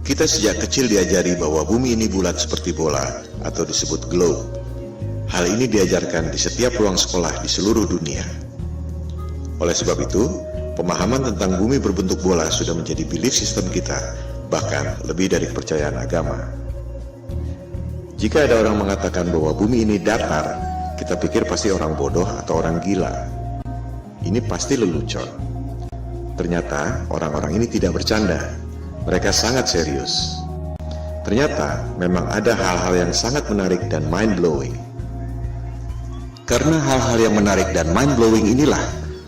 Kita sejak kecil diajari bahwa bumi ini bulat seperti bola atau disebut globe. Hal ini diajarkan di setiap ruang sekolah di seluruh dunia. Oleh sebab itu, pemahaman tentang bumi berbentuk bola sudah menjadi belief system kita, bahkan lebih dari kepercayaan agama. Jika ada orang mengatakan bahwa bumi ini datar, kita pikir pasti orang bodoh atau orang gila. Ini pasti lelucon. Ternyata orang-orang ini tidak bercanda. Mereka sangat serius. Ternyata memang ada hal-hal yang sangat menarik dan mind-blowing. Karena hal-hal yang menarik dan mind-blowing inilah,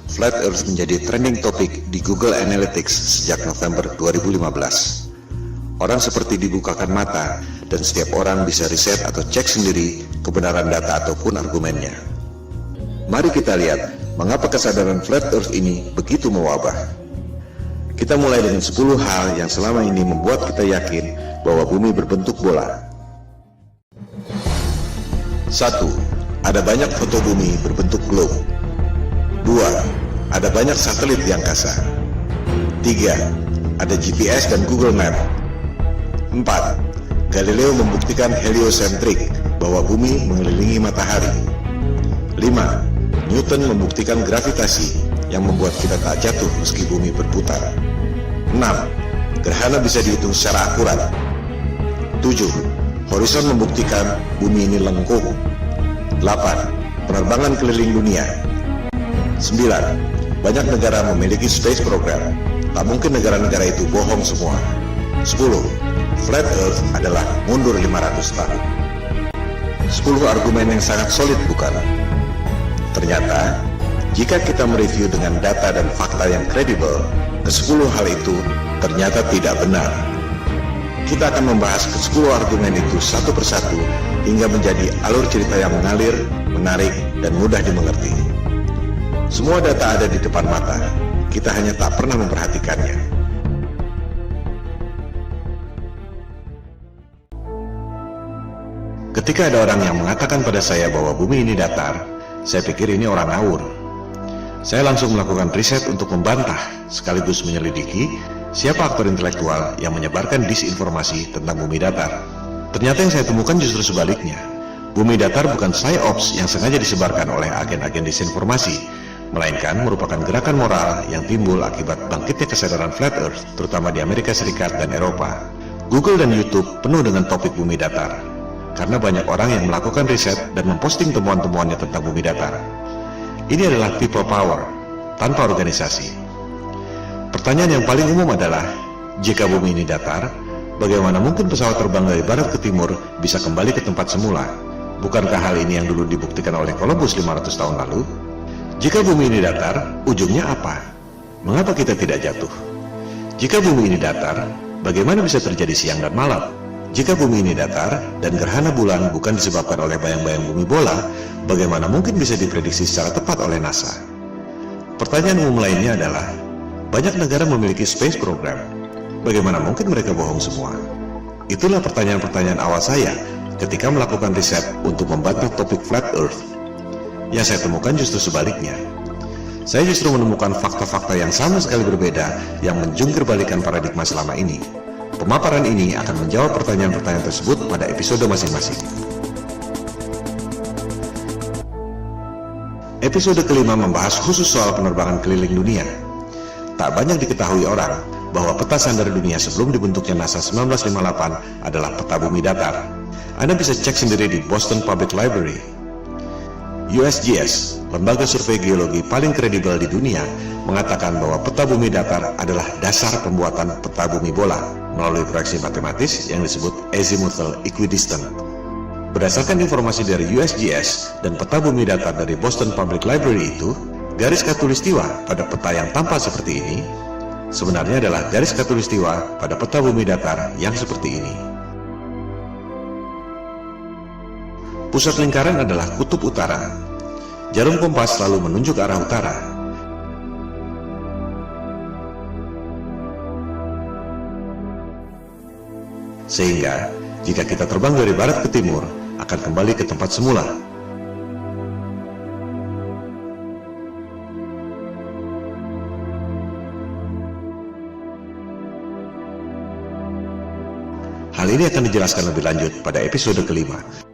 Flat Earth menjadi trending topik di Google Analytics sejak November 2015. Orang seperti dibukakan mata dan setiap orang bisa riset atau cek sendiri kebenaran data ataupun argumennya. Mari kita lihat mengapa kesadaran Flat Earth ini begitu mewabah. Kita mulai dengan 10 hal yang selama ini membuat kita yakin bahwa bumi berbentuk bola. 1. Ada banyak foto bumi berbentuk globe. 2. Ada banyak satelit di angkasa. 3. Ada GPS dan Google Map. 4. Galileo membuktikan heliosentrik, bahwa bumi mengelilingi matahari. 5. Newton membuktikan gravitasi, yang membuat kita tak jatuh meski bumi berputar. 6. Gerhana bisa dihitung secara akurat. 7. Horizon membuktikan bumi ini lengkung. 8. Penerbangan keliling dunia. 9. Banyak negara memiliki space program. Tak mungkin negara-negara itu bohong semua. 10. Flat Earth adalah mundur 500 tahun. 10 argumen yang sangat solid, bukan? Ternyata, jika kita mereview dengan data dan fakta yang kredibel, ke-10 hal itu ternyata tidak benar. Kita akan membahas ke-10 argumen itu satu persatu hingga menjadi alur cerita yang mengalir, menarik, dan mudah dimengerti. Semua data ada di depan mata, kita hanya tak pernah memperhatikannya. Ketika ada orang yang mengatakan pada saya bahwa bumi ini datar, saya pikir ini orang ngawur. Saya langsung melakukan riset untuk membantah, sekaligus menyelidiki siapa aktor intelektual yang menyebarkan disinformasi tentang bumi datar. Ternyata yang saya temukan justru sebaliknya. Bumi datar bukan psyops yang sengaja disebarkan oleh agen-agen disinformasi, melainkan merupakan gerakan moral yang timbul akibat bangkitnya kesadaran Flat Earth, terutama di Amerika Serikat dan Eropa. Google dan YouTube penuh dengan topik bumi datar, karena banyak orang yang melakukan riset dan memposting temuan-temuannya tentang bumi datar. Ini adalah people power, tanpa organisasi. Pertanyaan yang paling umum adalah, jika bumi ini datar, bagaimana mungkin pesawat terbang dari barat ke timur bisa kembali ke tempat semula? Bukankah hal ini yang dulu dibuktikan oleh Columbus 500 tahun lalu? Jika bumi ini datar, ujungnya apa? Mengapa kita tidak jatuh? Jika bumi ini datar, bagaimana bisa terjadi siang dan malam? Jika bumi ini datar dan gerhana bulan bukan disebabkan oleh bayang-bayang bumi bola, bagaimana mungkin bisa diprediksi secara tepat oleh NASA? Pertanyaan umum lainnya adalah, banyak negara memiliki space program. Bagaimana mungkin mereka bohong semua? Itulah pertanyaan-pertanyaan awal saya ketika melakukan riset untuk membantah topik Flat Earth. Yang saya temukan justru sebaliknya. Saya justru menemukan fakta-fakta yang sama sekali berbeda yang menjungkir balikan paradigma selama ini. Pemaparan ini akan menjawab pertanyaan-pertanyaan tersebut pada episode masing-masing. Episode kelima membahas khusus soal penerbangan keliling dunia. Tak banyak diketahui orang bahwa peta sandar dunia sebelum dibentuknya NASA 1958 adalah peta bumi datar. Anda bisa cek sendiri di Boston Public Library. USGS, lembaga survei geologi paling kredibel di dunia, mengatakan bahwa peta bumi datar adalah dasar pembuatan peta bumi bola melalui proyeksi matematis yang disebut azimuthal equidistant. Berdasarkan informasi dari USGS dan peta bumi datar dari Boston Public Library itu, garis khatulistiwa pada peta yang tampak seperti ini sebenarnya adalah garis khatulistiwa pada peta bumi datar yang seperti ini. Pusat lingkaran adalah kutub utara. Jarum kompas selalu menunjuk arah utara. Sehingga, jika kita terbang dari barat ke timur, akan kembali ke tempat semula. Hal ini akan dijelaskan lebih lanjut pada episode kelima. Sebenarnya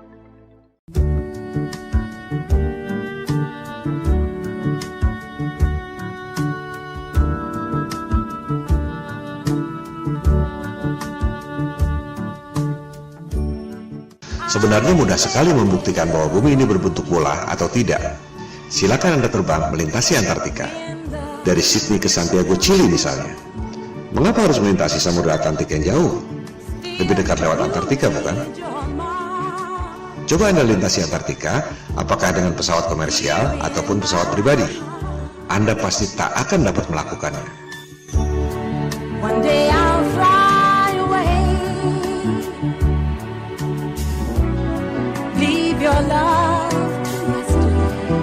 mudah sekali membuktikan bahwa bumi ini berbentuk bola atau tidak. Silakan Anda terbang melintasi Antartika. Dari Sydney ke Santiago, Chili misalnya. Mengapa harus melintasi Samudra Atlantik yang jauh? Lebih dekat lewat Antartika, bukan? Coba Anda lintasi Antartika, apakah dengan pesawat komersial ataupun pesawat pribadi. Anda pasti tak akan dapat melakukannya. One day I'll fly away, leave your love to yesterday.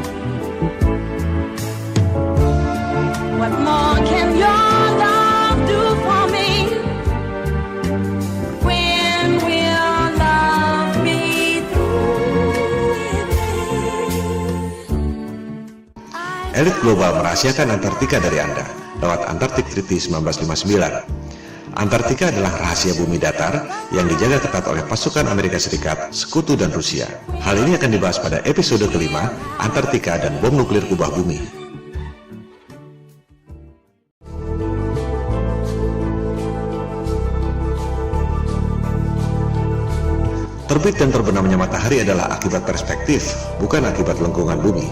What more can your love do for me? When will love be through with me? Elit global merahasiakan Antartika dari Anda lewat Antarctic Treaty 1959. Antartika adalah rahasia bumi datar yang dijaga ketat oleh pasukan Amerika Serikat, Sekutu, dan Rusia. Hal ini akan dibahas pada episode kelima, Antartika dan bom nuklir kubah bumi. Terbit dan terbenamnya matahari adalah akibat perspektif, bukan akibat lengkungan bumi.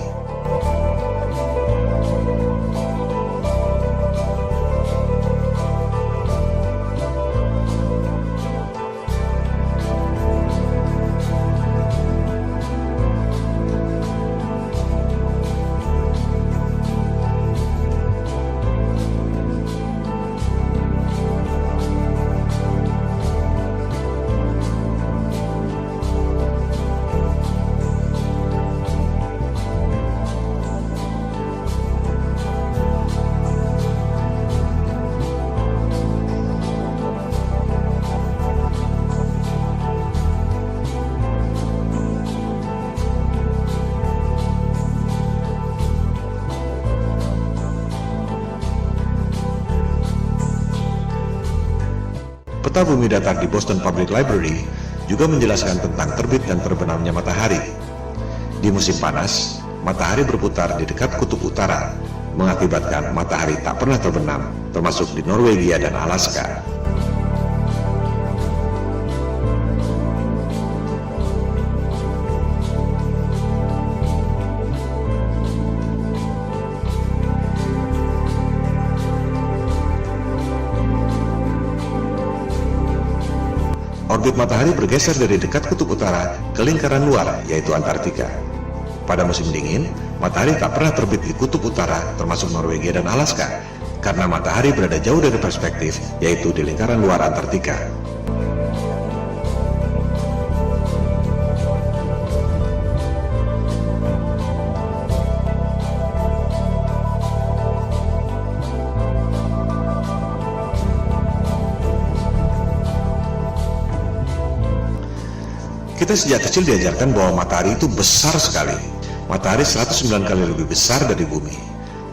Peta bumi datar di Boston Public Library juga menjelaskan tentang terbit dan terbenamnya matahari. Di musim panas, matahari berputar di dekat kutub utara, mengakibatkan matahari tak pernah terbenam, termasuk di Norwegia dan Alaska. Orbit matahari bergeser dari dekat kutub utara ke lingkaran luar, yaitu Antartika. Pada musim dingin, matahari tak pernah terbit di kutub utara, termasuk Norwegia dan Alaska, karena matahari berada jauh dari perspektif, yaitu di lingkaran luar Antartika. Kita sejak kecil diajarkan bahwa matahari itu besar sekali. Matahari 109 kali lebih besar dari bumi.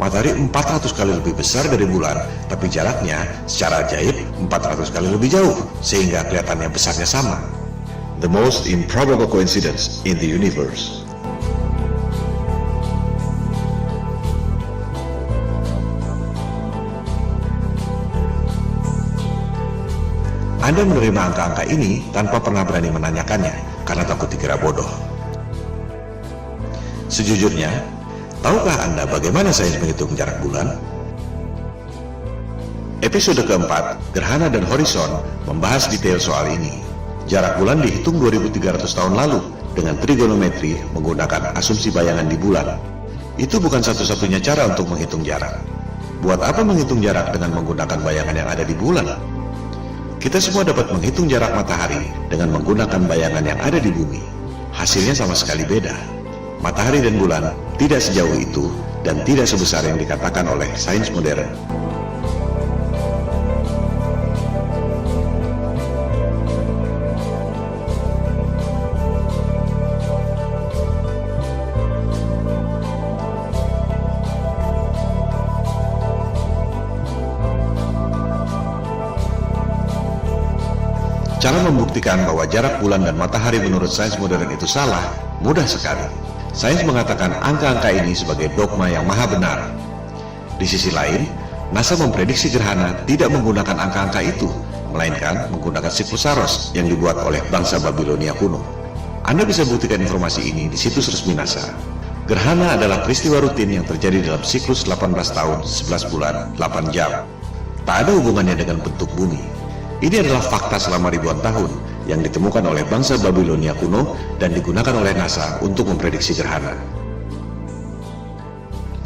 Matahari 400 kali lebih besar dari bulan, tapi jaraknya secara ajaib 400 kali lebih jauh, sehingga kelihatannya besarnya sama. The most improbable coincidence in the universe. Anda menerima angka-angka ini tanpa pernah berani menanyakannya, karena takut dikira bodoh. Sejujurnya, tahukah Anda bagaimana sains menghitung jarak bulan? Episode keempat, Gerhana dan Horizon, membahas detail soal ini. Jarak bulan dihitung 2300 tahun lalu dengan trigonometri menggunakan asumsi bayangan di bulan. Itu bukan satu-satunya cara untuk menghitung jarak. Buat apa menghitung jarak dengan menggunakan bayangan yang ada di bulan? Kita semua dapat menghitung jarak matahari dengan menggunakan bayangan yang ada di bumi. Hasilnya sama sekali beda. Matahari dan bulan tidak sejauh itu dan tidak sebesar yang dikatakan oleh sains modern. Cara membuktikan membuktikan bahwa jarak bulan dan matahari menurut sains modern itu salah mudah sekali. Sains mengatakan angka-angka ini sebagai dogma yang maha benar. Di sisi lain, NASA memprediksi gerhana tidak menggunakan angka-angka itu, melainkan menggunakan siklus Saros yang dibuat oleh bangsa Babilonia kuno. Anda bisa buktikan informasi ini di situs resmi NASA. Gerhana adalah peristiwa rutin yang terjadi dalam siklus 18 tahun, 11 bulan, 8 jam. Tak ada hubungannya dengan bentuk bumi. Ini adalah fakta selama ribuan tahun yang ditemukan oleh bangsa Babilonia kuno dan digunakan oleh NASA untuk memprediksi gerhana.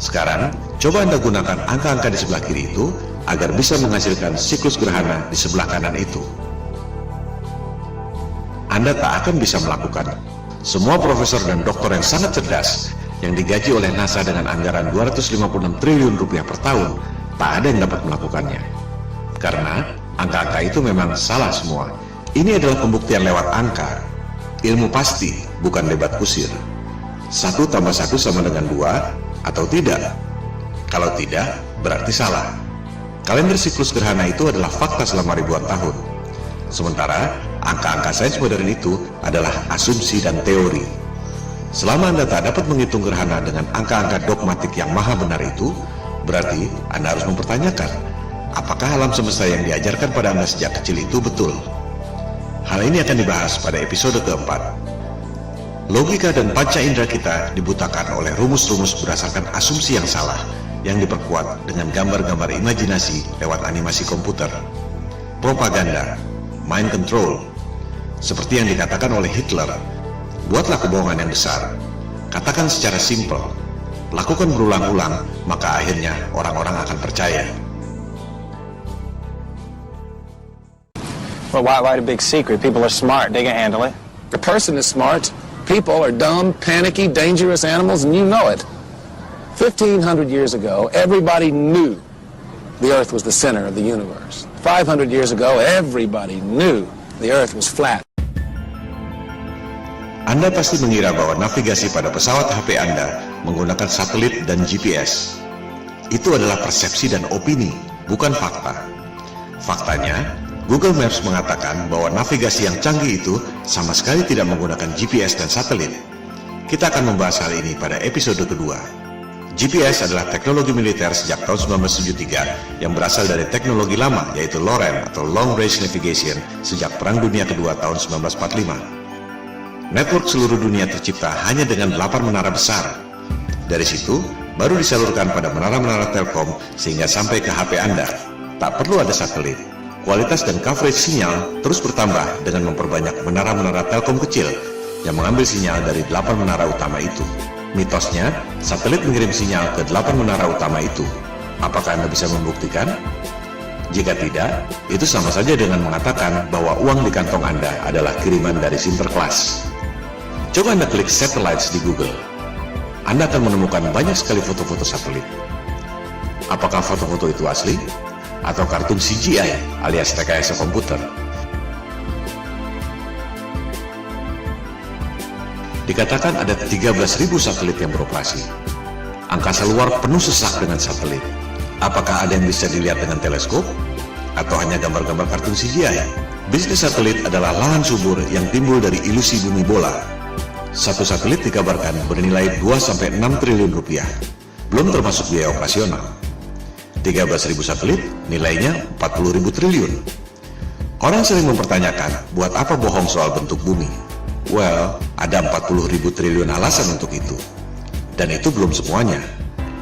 Sekarang, coba Anda gunakan angka-angka di sebelah kiri itu agar bisa menghasilkan siklus gerhana di sebelah kanan itu. Anda tak akan bisa melakukan. Semua profesor dan doktor yang sangat cerdas yang digaji oleh NASA dengan anggaran 256 triliun rupiah per tahun, tak ada yang dapat melakukannya. Karena angka-angka itu memang salah semua. Ini adalah pembuktian lewat angka. Ilmu pasti, bukan debat kusir. 1 tambah 1 sama dengan 2 atau tidak? Kalau tidak, berarti salah. Kalender siklus gerhana itu adalah fakta selama ribuan tahun. Sementara, angka-angka sains modern itu adalah asumsi dan teori. Selama Anda tak dapat menghitung gerhana dengan angka-angka dogmatik yang maha benar itu, berarti Anda harus mempertanyakan, apakah alam semesta yang diajarkan pada Anda sejak kecil itu betul? Hal ini akan dibahas pada episode keempat. Logika dan panca indera kita dibutakan oleh rumus-rumus berdasarkan asumsi yang salah, yang diperkuat dengan gambar-gambar imajinasi lewat animasi komputer. Propaganda, mind control, seperti yang dikatakan oleh Hitler. Buatlah kebohongan yang besar, katakan secara simpel, lakukan berulang-ulang, maka akhirnya orang-orang akan percaya. Well, why the big secret? People are smart. They can handle it. The person is smart. People are dumb, panicky, dangerous animals, and you know it. 1,500 years ago, everybody knew the Earth was the center of the universe. 500 years ago, everybody knew the Earth was flat. Anda pasti mengira bahwa navigasi pada pesawat HP Anda menggunakan satelit dan GPS. Itu adalah persepsi dan opini, bukan fakta. Faktanya, Google Maps mengatakan bahwa navigasi yang canggih itu sama sekali tidak menggunakan GPS dan satelit. Kita akan membahas hal ini pada episode kedua. GPS adalah teknologi militer sejak tahun 1973 yang berasal dari teknologi lama, yaitu LORAN atau Long Range Navigation sejak Perang Dunia Kedua tahun 1945. Network seluruh dunia tercipta hanya dengan 8 menara besar. Dari situ, baru disalurkan pada menara-menara Telkom sehingga sampai ke HP Anda. Tak perlu ada satelit. Kualitas dan coverage sinyal terus bertambah dengan memperbanyak menara-menara Telkom kecil yang mengambil sinyal dari 8 menara utama itu. Mitosnya, satelit mengirim sinyal ke 8 menara utama itu. Apakah Anda bisa membuktikan? Jika tidak, itu sama saja dengan mengatakan bahwa uang di kantong Anda adalah kiriman dari Sinterklas. Coba Anda klik satellites di Google. Anda akan menemukan banyak sekali foto-foto satelit. Apakah foto-foto itu asli? Atau kartun CGI alias rekayasa komputer? Dikatakan ada 13.000 satelit yang beroperasi. Angkasa luar penuh sesak dengan satelit. Apakah ada yang bisa dilihat dengan teleskop? Atau hanya gambar-gambar kartun CGI? Bisnis satelit adalah lahan subur yang timbul dari ilusi bumi bola. Satu satelit dikabarkan bernilai 2-6 triliun rupiah, belum termasuk biaya operasional. 13.000 satelit nilainya 40.000 triliun. Orang sering mempertanyakan, buat apa bohong soal bentuk bumi? Well, ada 40.000 triliun alasan untuk itu. Dan itu belum semuanya.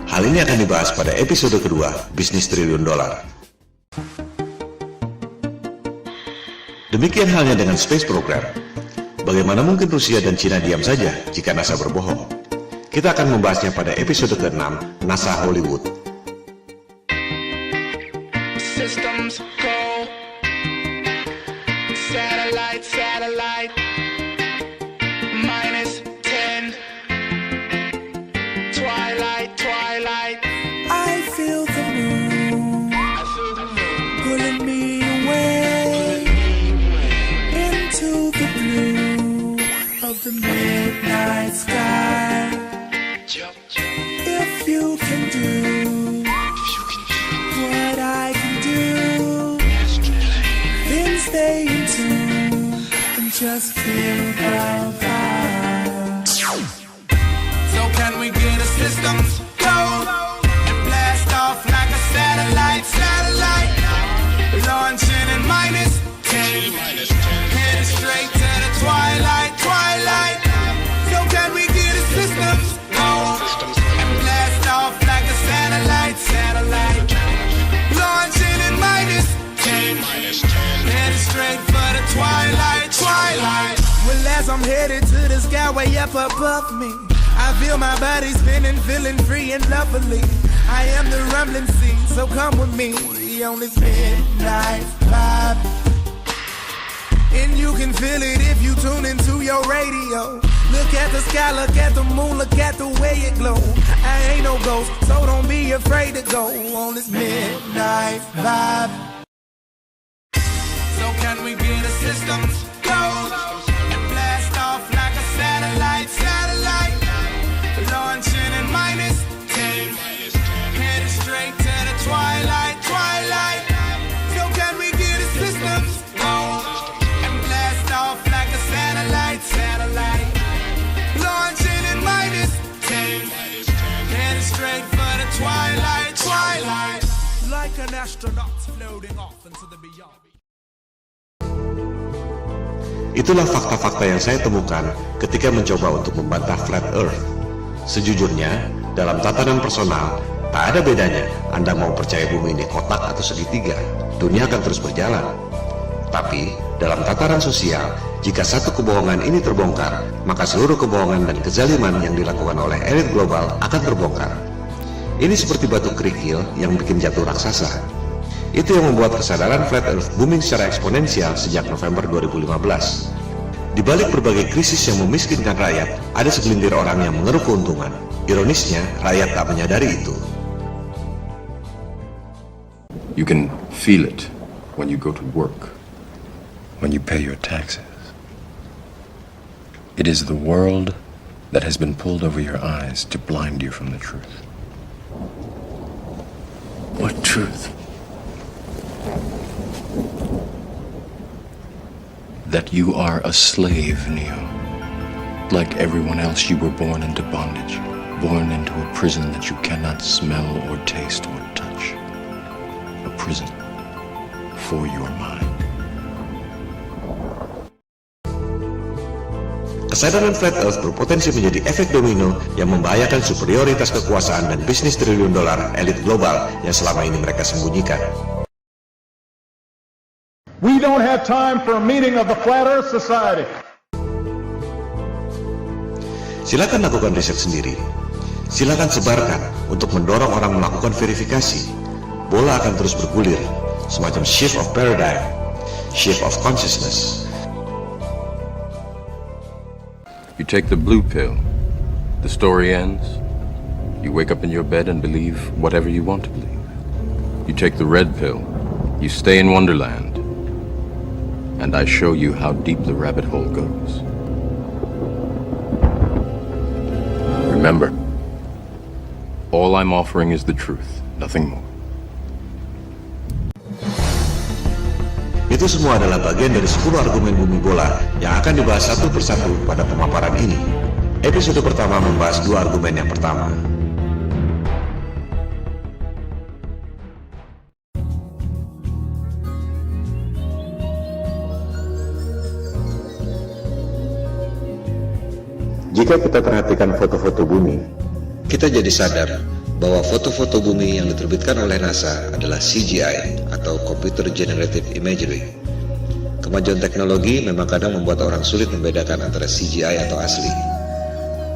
Hal ini akan dibahas pada episode kedua, Bisnis Triliun Dolar. Demikian halnya dengan Space Program. Bagaimana mungkin Rusia dan Cina diam saja jika NASA berbohong? Kita akan membahasnya pada episode ke-6, NASA Hollywood. Systems go. Satellite, satellite. -10. Twilight, twilight. I feel the moon pulling me away into the blue of the midnight sky. If you can do what I can do, then stay in tune just feel the vibe. So can we get a systems go and blast off like a satellite? Launching in -10, headed straight to the twilight. So can we get a systems go and blast off like a satellite? Launching in -10, headed straight for the twilight. Well, as I'm headed to the sky way up above me, I feel my body spinning, feeling free and lovely. I am the rumbling sea, so come with me on this midnight vibe. And you can feel it if you tune into your radio. Look at the sky, look at the moon, look at the way it glow. I ain't no ghost, so don't be afraid to go on this midnight vibe. So can we get a systems go and blast off like a satellite? Launching in -10, headed straight to the twilight. So can we get a systems go and blast off like a satellite? Launching in -10, headed straight for the twilight. Like an astronaut floating off into the beyond. Itulah fakta-fakta yang saya temukan ketika mencoba untuk membantah Flat Earth. Sejujurnya, dalam tatanan personal, tak ada bedanya Anda mau percaya bumi ini kotak atau segitiga, dunia akan terus berjalan. Tapi, dalam tataran sosial, jika satu kebohongan ini terbongkar, maka seluruh kebohongan dan kezaliman yang dilakukan oleh elit global akan terbongkar. Ini seperti batu kerikil yang bikin jatuh raksasa. Itu yang membuat kesadaran Flat Earth booming secara eksponensial sejak November 2015. Di balik berbagai krisis yang memiskinkan rakyat, ada segelintir orang yang mengeruk keuntungan. Ironisnya, rakyat tak menyadari itu. You can feel it when you go to work, when you pay your taxes. It is the world that has been pulled over your eyes to blind you from the truth. What truth? That you are a slave, Neo. Like everyone else, you were born into bondage, born into a prison that you cannot smell or taste or touch. A prison for your mind. Kesadaran Flat Earth berpotensi menjadi efek domino yang membahayakan superioritas kekuasaan dan bisnis triliun dolar elit global yang selama ini mereka sembunyikan. We don't have time for a meeting of the Flat Earth Society. Silakan lakukan riset sendiri. Silakan sebarkan untuk mendorong orang melakukan verifikasi. Bola akan terus bergulir, semacam shift of paradigm, shift of consciousness. You take the blue pill, the story ends. You wake up in your bed and believe whatever you want to believe. You take the red pill, you stay in Wonderland, and I show you how deep the rabbit hole goes. Remember, all I'm offering is the truth, nothing more. Itu semua adalah bagian dari 10 argumen bumi bola yang akan dibahas satu persatu pada pemaparan ini. Episode pertama membahas 2 argumen yang pertama. Jika kita perhatikan foto-foto bumi, kita jadi sadar bahwa foto-foto bumi yang diterbitkan oleh NASA adalah CGI atau Computer Generated Imagery. Kemajuan teknologi memang kadang membuat orang sulit membedakan antara CGI atau asli.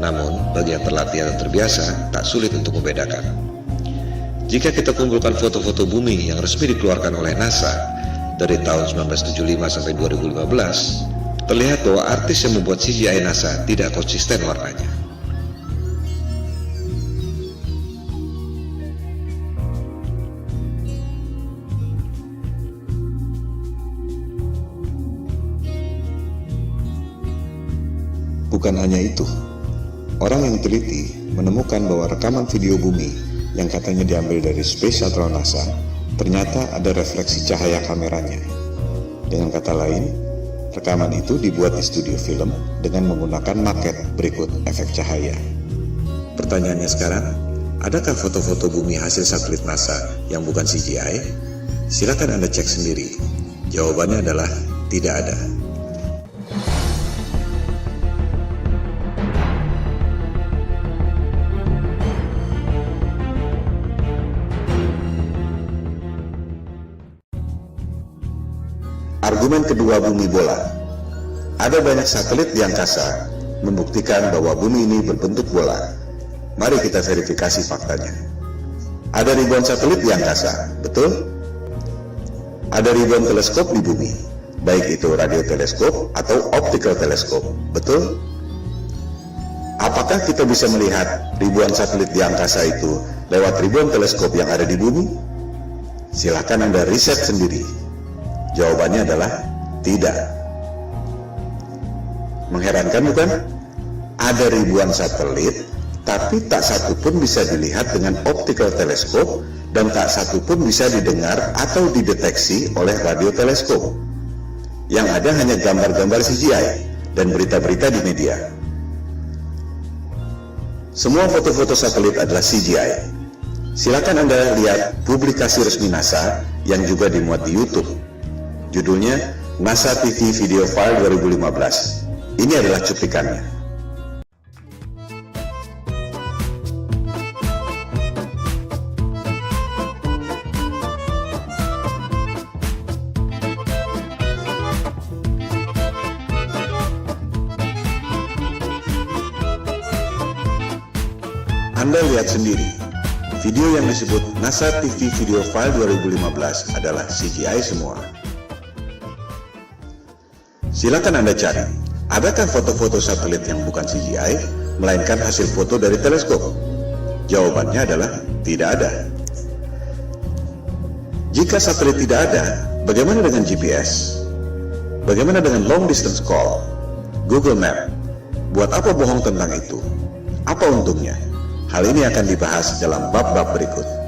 Namun, bagi yang terlatih atau terbiasa, tak sulit untuk membedakan. Jika kita kumpulkan foto-foto bumi yang resmi dikeluarkan oleh NASA dari tahun 1975 sampai 2015, terlihat bahwa artis yang membuat CGI NASA tidak konsisten warnanya. Bukan hanya itu, orang yang teliti menemukan bahwa rekaman video bumi yang katanya diambil dari Space Shuttle NASA ternyata ada refleksi cahaya kameranya. Dengan kata lain, Rekaman itu dibuat di studio film dengan menggunakan maket berikut efek cahaya. Pertanyaannya sekarang, adakah foto-foto bumi hasil satelit NASA yang bukan CGI? Silakan Anda cek sendiri. Jawabannya adalah tidak ada. Argumen kedua bumi bola. Ada banyak satelit di angkasa membuktikan bahwa bumi ini berbentuk bola. Mari kita verifikasi faktanya. Ada ribuan satelit di angkasa, betul? Ada ribuan teleskop di bumi, baik itu radioteleskop atau optical teleskop, betul? Apakah kita bisa melihat ribuan satelit di angkasa itu lewat ribuan teleskop yang ada di bumi? Silakan Anda riset sendiri. Jawabannya adalah tidak. Mengherankan bukan? Ada ribuan satelit, tapi tak satu pun bisa dilihat dengan optical teleskop dan tak satu pun bisa didengar atau dideteksi oleh radioteleskop. Yang ada hanya gambar-gambar CGI dan berita-berita di media. Semua foto-foto satelit adalah CGI. Silakan Anda lihat publikasi resmi NASA yang juga dimuat di YouTube. Judulnya NASA TV Video File 2015. Ini adalah cuplikannya. Anda lihat sendiri, video yang disebut NASA TV Video File 2015 adalah CGI semua. Silakan Anda cari, adakah foto-foto satelit yang bukan CGI, melainkan hasil foto dari teleskop? Jawabannya adalah tidak ada. Jika satelit tidak ada, bagaimana dengan GPS? Bagaimana dengan long distance call? Google Map? Buat apa bohong tentang itu? Apa untungnya? Hal ini akan dibahas dalam bab-bab berikut.